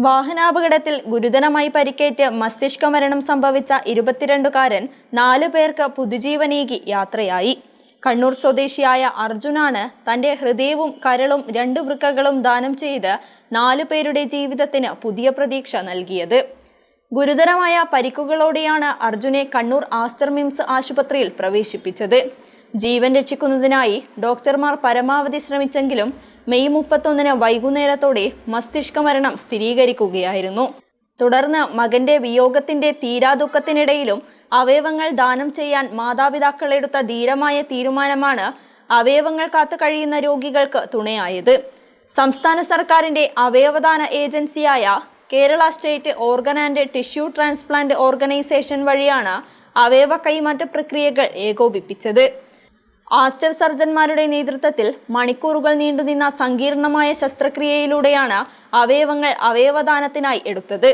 വാഹനാപകടത്തിൽ ഗുരുതരമായി പരിക്കേറ്റ് മസ്തിഷ്ക മരണം സംഭവിച്ച 22കാരൻ 4 പേർക്ക് പുതുജീവനേകി യാത്രയായി. കണ്ണൂർ സ്വദേശിയായ അർജുനാണ് തന്റെ ഹൃദയവും കരളും 2 വൃക്കകളും ദാനം ചെയ്ത് 4 പേരുടെ ജീവിതത്തിന് പുതിയ പ്രതീക്ഷ നൽകിയത്. ഗുരുതരമായ പരിക്കുകളോടെയാണ് അർജുനെ കണ്ണൂർ ആസ്റ്റർ മിംസ് ആശുപത്രിയിൽ പ്രവേശിപ്പിച്ചത്. ജീവൻ രക്ഷിക്കുന്നതിനായി ഡോക്ടർമാർ പരമാവധി ശ്രമിച്ചെങ്കിലും മെയ് 31 വൈകുന്നേരത്തോടെ മസ്തിഷ്ക മരണം സ്ഥിരീകരിക്കുകയായിരുന്നു. തുടർന്ന് മകന്റെ വിയോഗത്തിന്റെ തീരാദുഃഖത്തിനിടയിലും അവയവങ്ങൾ ദാനം ചെയ്യാൻ മാതാപിതാക്കൾ എടുത്ത ധീരമായ തീരുമാനമാണ് അവയവങ്ങൾ കാത്തു കഴിയുന്ന രോഗികൾക്ക് തുണയായത്. സംസ്ഥാന സർക്കാരിന്റെ അവയവദാന ഏജൻസിയായ Kerala state organ and tissue transplant organisation വഴിയാണ് അവയവ കൈമാറ്റ പ്രക്രിയകൾ ഏകോപിപ്പിച്ചത്. ആസ്റ്റർ സർജന്മാരുടെ നേതൃത്വത്തിൽ മണിക്കൂറുകൾ നീണ്ടുനിന്ന സങ്കീർണമായ ശസ്ത്രക്രിയയിലൂടെയാണ് അവയവങ്ങൾ അവയവദാനത്തിനായി എടുത്തത്.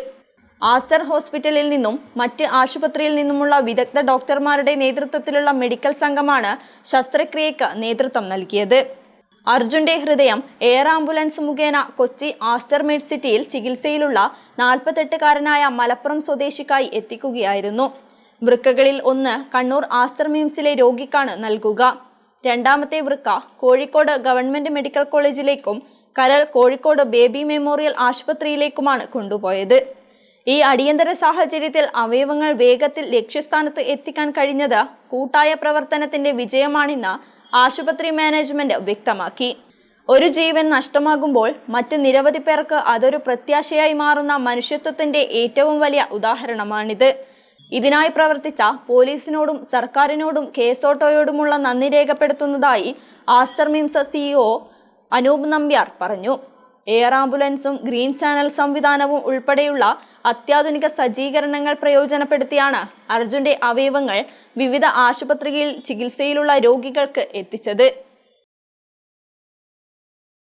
ആസ്റ്റർ ഹോസ്പിറ്റലിൽ നിന്നും മറ്റ് ആശുപത്രിയിൽ നിന്നുമുള്ള വിദഗ്ധ ഡോക്ടർമാരുടെ നേതൃത്വത്തിലുള്ള മെഡിക്കൽ സംഘമാണ് ശസ്ത്രക്രിയയ്ക്ക് നേതൃത്വം നൽകിയത്. അർജുന്റെ ഹൃദയം എയർ ആംബുലൻസ് മുഖേന കൊച്ചി ആസ്റ്റർ മെഡ് സിറ്റിയിൽ ചികിത്സയിലുള്ള 48കാരനായ മലപ്പുറം സ്വദേശിക്കായി എത്തിക്കുകയായിരുന്നു. വൃക്കകളിൽ ഒന്ന് കണ്ണൂർ ആസ്റ്റർ മിംസിലെ രോഗിക്കാണ് നൽകുക. രണ്ടാമത്തെ വൃക്ക കോഴിക്കോട് ഗവൺമെന്റ് മെഡിക്കൽ കോളേജിലേക്കും കരൾ കോഴിക്കോട് ബേബി മെമ്മോറിയൽ ആശുപത്രിയിലേക്കുമാണ് കൊണ്ടുപോയത്. ഈ അടിയന്തര സാഹചര്യത്തിൽ അവയവങ്ങൾ വേഗത്തിൽ ലക്ഷ്യസ്ഥാനത്ത് എത്തിക്കാൻ കഴിഞ്ഞത് കൂട്ടായ പ്രവർത്തനത്തിന്റെ വിജയമാണെന്ന് ആശുപത്രി മാനേജ്മെന്റ് വ്യക്തമാക്കി. ഒരു ജീവൻ നഷ്ടമാകുമ്പോൾ മറ്റ് നിരവധി പേർക്ക് അതൊരു പ്രത്യാശയായി മാറുന്ന മനുഷ്യത്വത്തിന്റെ ഏറ്റവും വലിയ ഉദാഹരണമാണിത്. ഇതിനായി പ്രവർത്തിച്ച പോലീസിനോടും സർക്കാരിനോടും കേസോട്ടോയോടുമുള്ള നന്ദി രേഖപ്പെടുത്തുന്നതായി ആസ്റ്റർ മിംസ് CEO അനൂപ് നമ്പ്യാർ പറഞ്ഞു. എയർ ആംബുലൻസും ഗ്രീൻ ചാനൽ സംവിധാനവും ഉൾപ്പെടെയുള്ള അത്യാധുനിക സജ്ജീകരണങ്ങൾ പ്രയോജനപ്പെടുത്തിയാണ് അർജുന്റെ അവയവങ്ങൾ വിവിധ ആശുപത്രികളിൽ ചികിത്സയിലുള്ള രോഗികൾക്ക് എത്തിച്ചത്.